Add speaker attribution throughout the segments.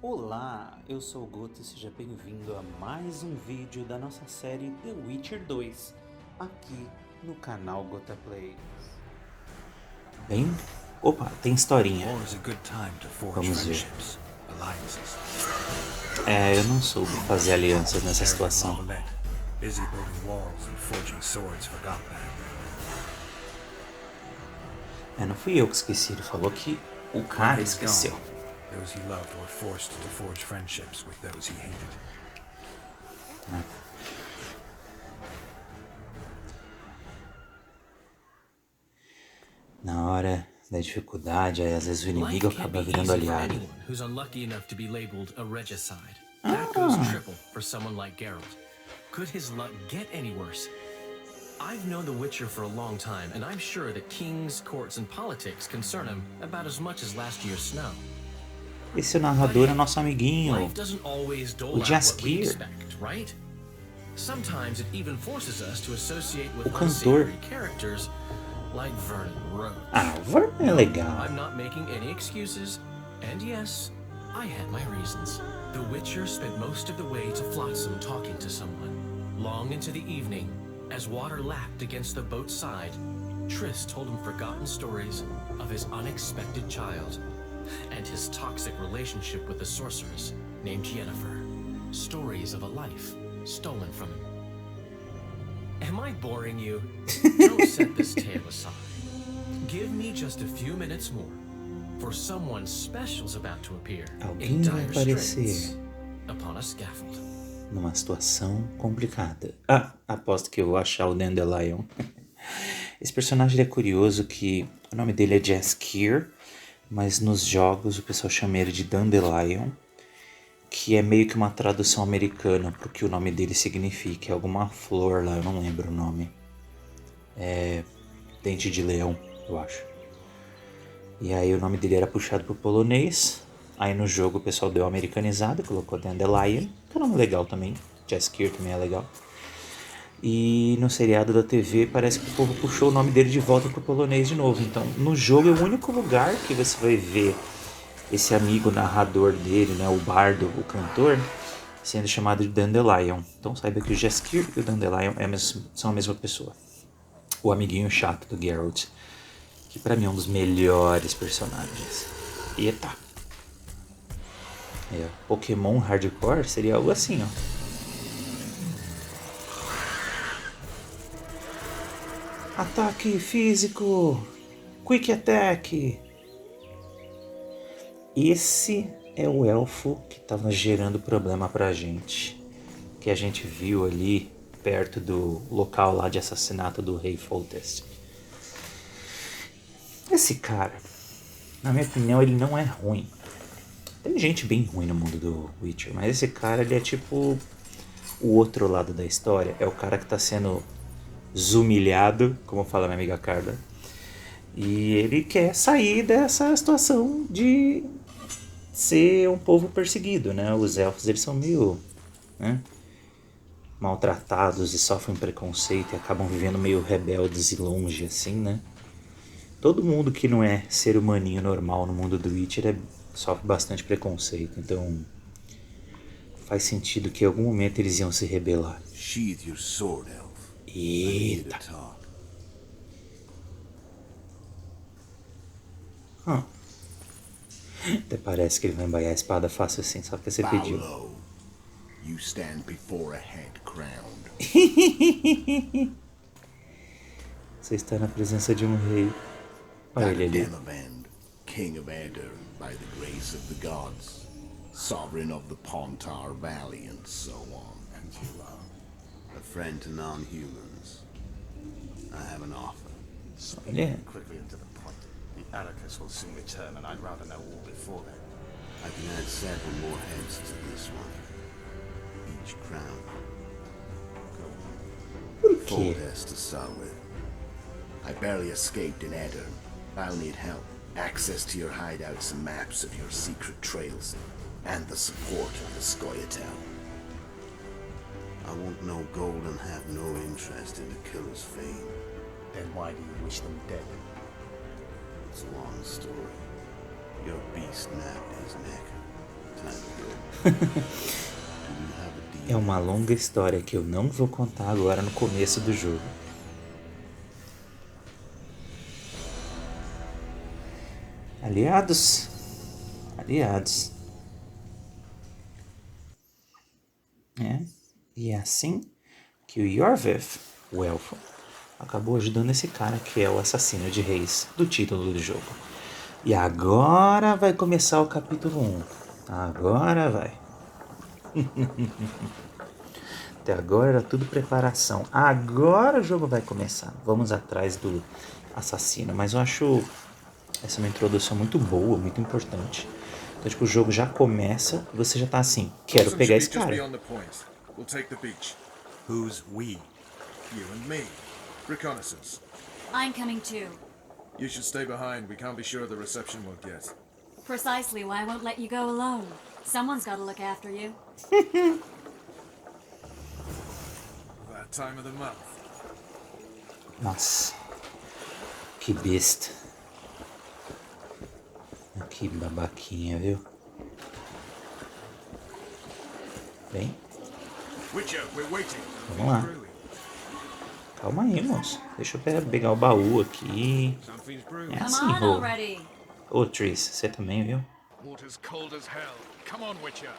Speaker 1: Olá, eu sou o Guto e seja bem-vindo a mais um vídeo da nossa série The Witcher 2, aqui no canal Gota Play. Bem, opa, tem historinha. Vamos ver. Eu não soube fazer alianças nessa situação. Não fui eu que esqueci, ele falou que o cara esqueceu.
Speaker 2: Those he loved were forced to forge friendships with those he hated.
Speaker 1: Na hora da dificuldade, aí às vezes o inimigo acaba virando aliado.
Speaker 3: Who's unlucky enough to be labeled a regicide. That goes triple for someone like Geralt. Could his luck get any worse? I've known The Witcher for a long time, and I'm sure that kings, courts, and politics concern him about as much as last year's snow.
Speaker 1: Esse narrador é nosso amiguinho,
Speaker 3: Life doesn't always dole
Speaker 1: o
Speaker 3: out what we
Speaker 1: Jair.
Speaker 3: expect, right? Sometimes it even forces us to associate with
Speaker 1: O cantor.
Speaker 3: unsavory characters like Vernon Rhodes.
Speaker 1: Vernon é legal.
Speaker 3: I'm not making any excuses, and yes, I had my reasons. The Witcher spent most of the way to Flotsam talking to someone. Long into the evening, as water lapped against the boat's side, Triss told him forgotten stories of his unexpected child and his toxic relationship with the sorceress named Yennefer. Stories of a life stolen from him. Am I boring you? Don't set this tale aside. Give me just a few minutes more, for someone special's about to appear
Speaker 1: Alguém
Speaker 3: in
Speaker 1: vai
Speaker 3: dire
Speaker 1: aparecer
Speaker 3: straits upon a scaffold.
Speaker 1: numa situação complicada. Aposto que eu vou achar o Dandelion. Esse personagem é curioso que o nome dele é Jaskier, mas nos jogos o pessoal chama ele de Dandelion, que é meio que uma tradução americana para o que o nome dele significa. É alguma flor lá, eu não lembro o nome. É dente de leão, eu acho. E aí o nome dele era puxado pro polonês. Aí no jogo o pessoal deu americanizado, colocou Dandelion, que é um nome legal também. Jaskier também é legal. E no seriado da TV parece que o povo puxou o nome dele de volta pro polonês de novo. Então no jogo é o único lugar que você vai ver esse amigo narrador dele, né, o bardo, o cantor, sendo chamado de Dandelion. Então saiba que o Jaskier e o Dandelion são a mesma pessoa. O amiguinho chato do Geralt, que pra mim é um dos melhores personagens. Eita! Pokémon Hardcore seria algo assim, ó. Ataque físico! Quick Attack! Esse é o elfo que estava gerando problema pra gente. Que a gente viu ali perto do local lá de assassinato do rei Foltest. Esse cara, na minha opinião, ele não é ruim. Tem gente bem ruim no mundo do Witcher, mas esse cara, ele é tipo o outro lado da história. É o cara que tá sendo humilhado, como fala minha amiga Carla. E ele quer sair dessa situação de ser um povo perseguido, né? Os elfos, eles são meio, né, maltratados e sofrem preconceito e acabam vivendo meio rebeldes e longe, assim, né? Todo mundo que não é ser humaninho normal no mundo do Witcher sofre bastante preconceito, então faz sentido que em algum momento eles iam se rebelar.
Speaker 2: Sheathe your sword, elf.
Speaker 1: Eita! Até parece que ele vai embaiar a espada fácil assim, só porque você pediu.
Speaker 2: You stand before a head crowned.
Speaker 1: Você está na presença de um rei. Olha ele ali.
Speaker 2: King of Edirn by the grace of the gods, sovereign of the Pontar Valley, and so on. And you are a friend to non-humans. I have an offer.
Speaker 1: Yeah.
Speaker 4: Quickly and to the point. The Arrakis will soon return, and I'd rather know all before then.
Speaker 2: I can add several more heads to this one. Each crown.
Speaker 1: Por quê?
Speaker 2: Foltest to start with. I barely escaped in Edirn. I'll need help. Access to your hideouts and maps of your secret trails, and the support of the Scoia'tael. I want no gold and have no interest in the killer's fame.
Speaker 4: Then why do you wish them dead?
Speaker 2: It's a long story. Your beast napped his neck. Time to
Speaker 1: É uma longa história que eu não vou contar agora no começo do jogo. Aliados. Aliados. E é assim que o Yorveth, o elfo, acabou ajudando esse cara que é o assassino de reis do título do jogo. E agora vai começar o capítulo 1. Agora vai. Até agora era tudo preparação. Agora o jogo vai começar. Vamos atrás do assassino. Mas eu acho essa é uma introdução muito boa, muito importante. Então, tipo, o jogo já começa e você já tá assim, quero pegar esse cara.
Speaker 2: We'll take the beach.
Speaker 4: Who's we?
Speaker 2: You and me. Reconnaissance.
Speaker 5: I'm coming too.
Speaker 2: You should stay behind. We can't be sure the reception we'll get.
Speaker 5: Precisely why I won't let you go alone. Someone's got to look after you.
Speaker 2: That time of the month.
Speaker 1: Nossa, que besta. Que babaquinha, viu? Bem,
Speaker 2: Witcher, we're waiting.
Speaker 1: vamos lá. Calma aí, moço. Deixa eu pegar o baú aqui.
Speaker 2: Something's brewing.
Speaker 1: É
Speaker 5: Come
Speaker 1: assim,
Speaker 5: on
Speaker 1: Rô.
Speaker 5: already.
Speaker 1: Ô, Tris, você também, viu?
Speaker 2: Water's cold as hell. Come on, Witcher.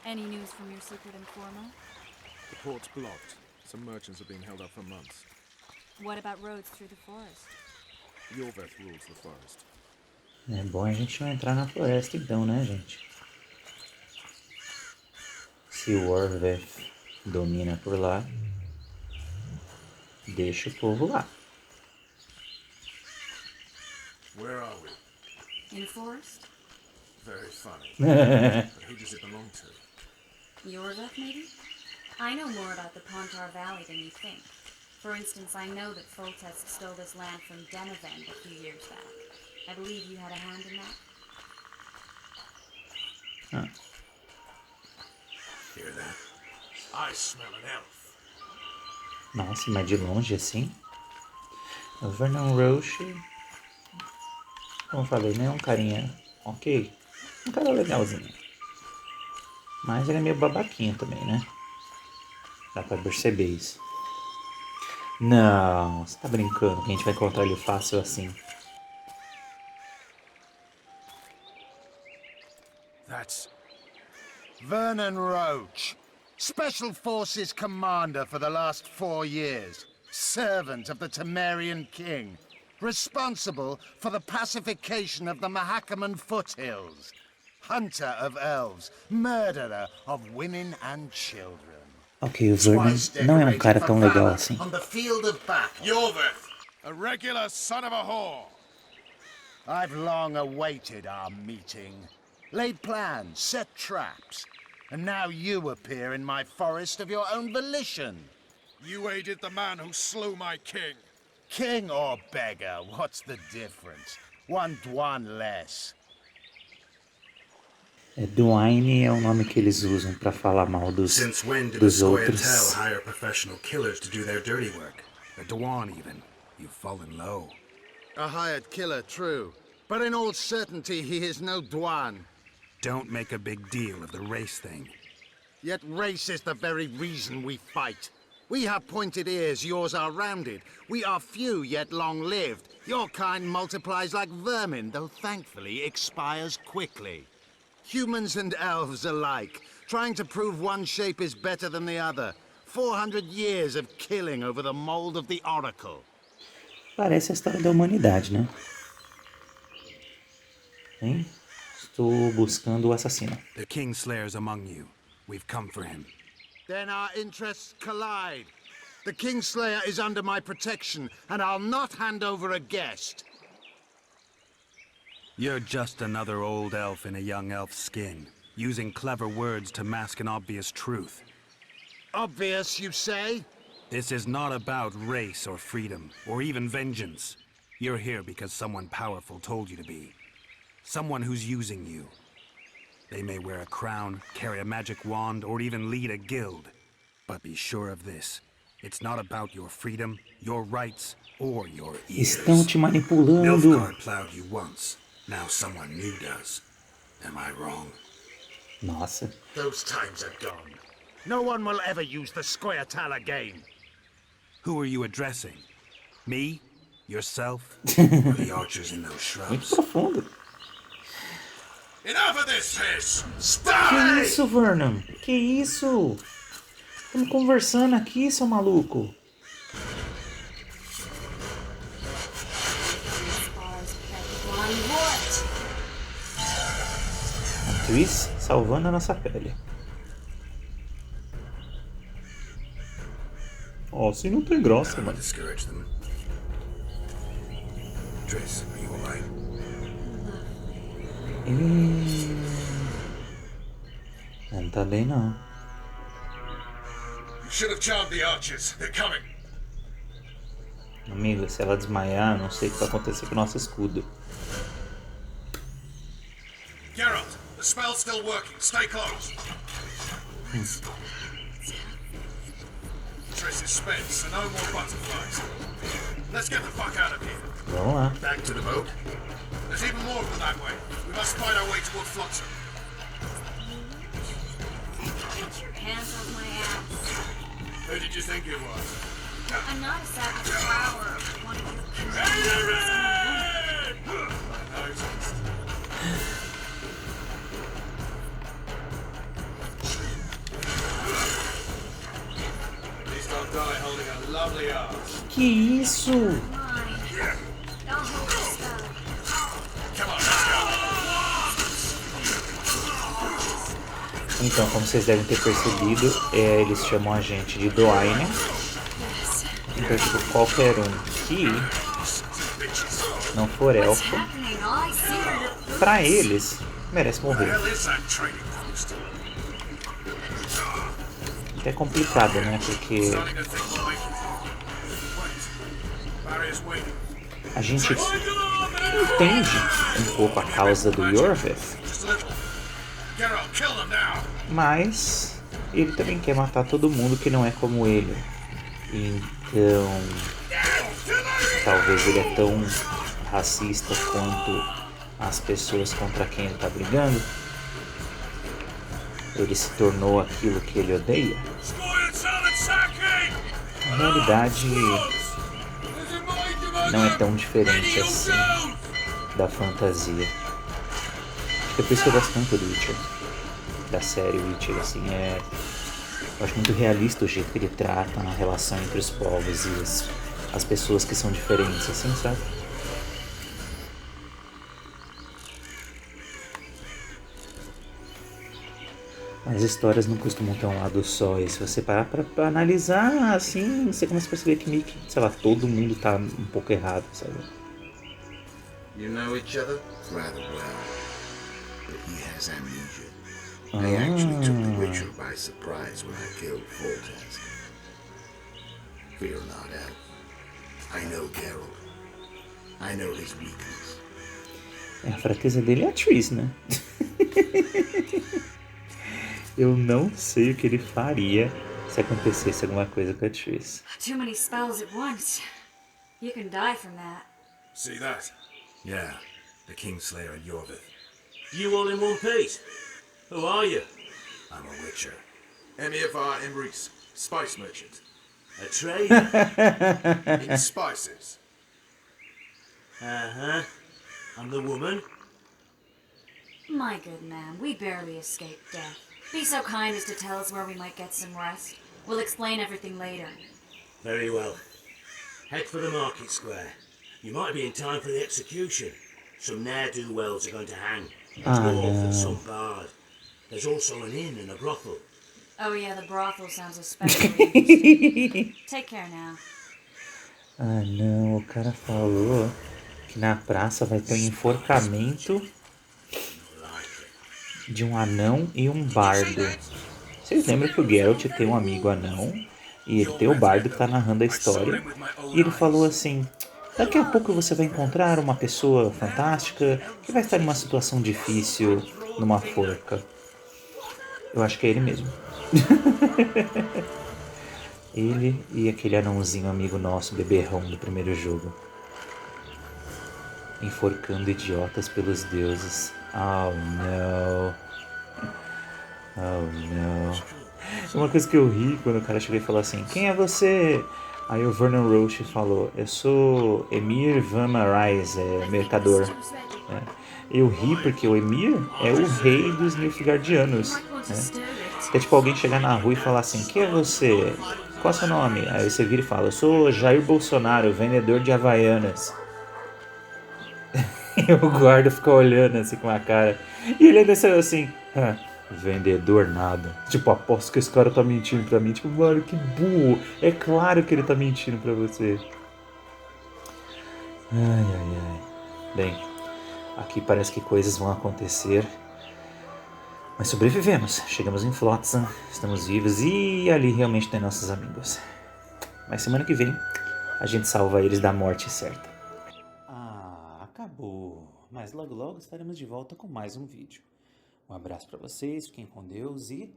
Speaker 5: Any news from your secret informer?
Speaker 2: The port's blocked. Some merchants are being held up for months.
Speaker 5: What about roads through the forest?
Speaker 2: Yorveth rules the forest.
Speaker 1: É bom a gente não entrar na floresta então, né, gente? Se o Yorveth domina por lá, deixa o povo lá.
Speaker 2: Where are we?
Speaker 5: In the forest?
Speaker 2: Very funny. But who does it belong to?
Speaker 5: Yorveth, maybe? I know more about the Pontar Valley than you think. For instance, I know that Foltest stole this land from Denevend a few years back. I believe you had a hand in that.
Speaker 1: Ah,
Speaker 2: Hear that? I smell an elf.
Speaker 1: nossa, mas de longe assim? O Vernon Roche, como eu falei, né? Um carinha ok. Um cara legalzinho. Mas ele é meio babaquinho também, né? Dá pra perceber isso. Não, você tá brincando que a gente vai encontrar ele fácil assim.
Speaker 2: That's
Speaker 6: Vernon Roach, Special Forces Commander for the last 4 years, servant of the Temerian King, responsible for the pacification of the Mahakaman foothills, hunter of elves, murderer of women and children.
Speaker 1: Ok, o Vernon não é um cara tão legal assim.
Speaker 6: On the field of battle.
Speaker 2: Yorveth, a regular son of a whore.
Speaker 6: I've long awaited our meeting, laid plans, set traps, and now you appear in my forest of your own volition.
Speaker 2: You aided the man who slew my king.
Speaker 6: King or beggar, what's the difference? One Dwan less.
Speaker 1: Dwayne é o nome que eles usam pra falar mal
Speaker 7: Since when did
Speaker 1: dos
Speaker 7: the
Speaker 1: outros.
Speaker 7: Scoia'tael hire professional killers to do their dirty work? A Dewan even. You've fallen low.
Speaker 6: A hired killer, true. But in all certainty, he is no Dwan.
Speaker 7: Don't make a big deal of the race thing.
Speaker 6: Yet race is the very reason we fight. We have pointed ears, yours are rounded. We are few, yet long-lived. Your kind multiplies like vermin, though thankfully expires quickly. Humans and elves alike, trying to prove one shape is better than the other. 400 years of killing over the mold of the Oracle.
Speaker 1: Parece a história da humanidade, né? Hein? Estou buscando o assassino.
Speaker 7: The Kingslayer's among you. We've come for him.
Speaker 6: Then our interests collide. The Kingslayer is under my protection, and I'll not hand over a guest.
Speaker 7: You're just another old elf in a young elf's skin, using clever words to mask an obvious truth.
Speaker 6: Obvious, you say?
Speaker 7: This is not about race or freedom, or even vengeance. You're here because someone powerful told you to be. Someone who's using you. They may wear a crown, carry a magic wand, or even lead a guild. But be sure of this. It's not about your freedom, your rights, or your ears.
Speaker 1: Estão te manipulando.
Speaker 7: Nilfgaard plowed you once. Now someone new does. Am I wrong?
Speaker 1: Nossa.
Speaker 6: Those times are gone. No one will ever use the Scoia'tael again.
Speaker 7: Who are you addressing? Me? Yourself? Or the archers in those
Speaker 1: Muito
Speaker 7: shrubs?
Speaker 1: profundo.
Speaker 2: Enough of this piss!
Speaker 1: Que
Speaker 2: Stop!
Speaker 1: isso, Vernon? Que isso? Estamos conversando aqui, seu maluco. Tris salvando a nossa pele. Ó, assim não tem graça,
Speaker 7: I'll
Speaker 1: mano.
Speaker 7: discourage them. Triss, are you alright?
Speaker 1: Não tá bem, não.
Speaker 2: You should have charmed the archers. They're coming.
Speaker 1: Amigo, se ela desmaiar, não sei o que vai acontecer com o nosso escudo.
Speaker 2: Geralt, the spell's still working. Stay close. Triss is spent, so no more butterflies. Let's get the fuck out of here.
Speaker 1: Vamos lá.
Speaker 2: Back to the boat. There's even more of them that way. We must find our way toward Flotsam.
Speaker 5: Get your hands off my ass.
Speaker 2: Who did you think it was?
Speaker 5: I'm not a savage flower. One of
Speaker 2: Please don't die holding a lovely arse.
Speaker 1: Que isso?
Speaker 5: mine. I'll hold the spell.
Speaker 2: Come on, let's go.
Speaker 1: Então, como vocês devem ter percebido, eles chamam a gente de Doaine. Então, tipo, qualquer um que não for
Speaker 5: What's
Speaker 1: elfo,
Speaker 5: happening? All I see are the
Speaker 1: pra eles, merece
Speaker 2: Where the
Speaker 1: morrer.
Speaker 2: hell is that trading post?
Speaker 1: É complicado, né? Porque
Speaker 2: Starting to think we'll make it. Wait. Barrier's waiting.
Speaker 1: a gente entende um pouco a causa do Yorveth,
Speaker 2: Just a little. Geralt, kill them now.
Speaker 1: mas ele também quer matar todo mundo que não é como ele. Então, talvez ele é tão racista quanto as pessoas contra quem ele tá brigando. Ele se tornou aquilo que ele odeia. Na realidade, não é tão diferente assim da fantasia. Acho que é por isso que eu gosto tanto do Witcher, da série Witcher, assim, eu acho muito realista o jeito que ele trata a relação entre os povos e as pessoas que são diferentes, assim, sabe? As histórias não costumam ter um lado só, e se você parar pra analisar, assim, você começa a perceber que meio que, sei lá, todo mundo tá um pouco errado, sabe?
Speaker 2: You know each other?
Speaker 6: Rather well. But he has amnesia. I actually took the Witcher by surprise when I killed Foltest. Fear not, Elf. I know Geralt. I know his weakness.
Speaker 1: A fraqueza dele é a Triss, né? Eu não sei o que ele faria se acontecesse alguma coisa com a Triss.
Speaker 5: too many spells at once. You can die from that.
Speaker 2: See that?
Speaker 7: Yeah, the Kingslayer and Yorvith.
Speaker 8: You all in one piece? Who are you?
Speaker 7: I'm a Witcher.
Speaker 2: Emiavar Emrys, spice merchant.
Speaker 8: A trader?
Speaker 2: In spices.
Speaker 8: Uh-huh. I'm the woman.
Speaker 5: My good man, we barely escaped death. Be so kind as to tell us where we might get some rest. We'll explain everything later.
Speaker 8: Very well. Head for the market square. You might be in time for the execution. Some ne'er-do-wells are going to hang. A dwarf and some bard. There's also an inn and a brothel.
Speaker 5: Oh yeah, the brothel sounds especially interesting. Take care now.
Speaker 1: Ah não, o cara falou que na praça vai ter um enforcamento de um anão e um bardo. Vocês lembram que o Geralt tem um amigo anão e ele tem o bardo que tá narrando a história. E ele falou assim: daqui a pouco você vai encontrar uma pessoa fantástica que vai estar em uma situação difícil numa forca. Eu acho que é ele mesmo. Ele e aquele anãozinho amigo nosso, beberrão do primeiro jogo. Enforcando idiotas pelos deuses. Oh, não. Oh, não. Uma coisa que eu ri quando o cara chegou e falou assim, quem é você? Aí o Vernon Roche falou, eu sou Emir Van Marais, mercador. Eu ri porque o Emir é o rei dos Nilfgaardianos. É tipo alguém chegar na rua e falar assim, quem é você? Qual é o seu nome? Aí você vira e fala, eu sou Jair Bolsonaro, vendedor de havaianas. E o guarda fica olhando assim com a cara. E ele ainda saiu assim, vendedor nada. Tipo, aposto que esse cara tá mentindo pra mim. Tipo, mano, que burro. É claro que ele tá mentindo pra você. Ai, ai, ai. Bem, aqui parece que coisas vão acontecer. Mas sobrevivemos. Chegamos em Flotsam, estamos vivos e ali realmente tem nossos amigos. Mas semana que vem a gente salva eles da morte certa. Acabou. Mas logo logo estaremos de volta com mais um vídeo. Um abraço pra vocês, fiquem com Deus e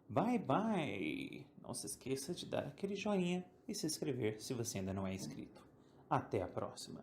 Speaker 1: bye bye! Não se esqueça de dar aquele joinha e se inscrever se você ainda não é inscrito. Até a próxima!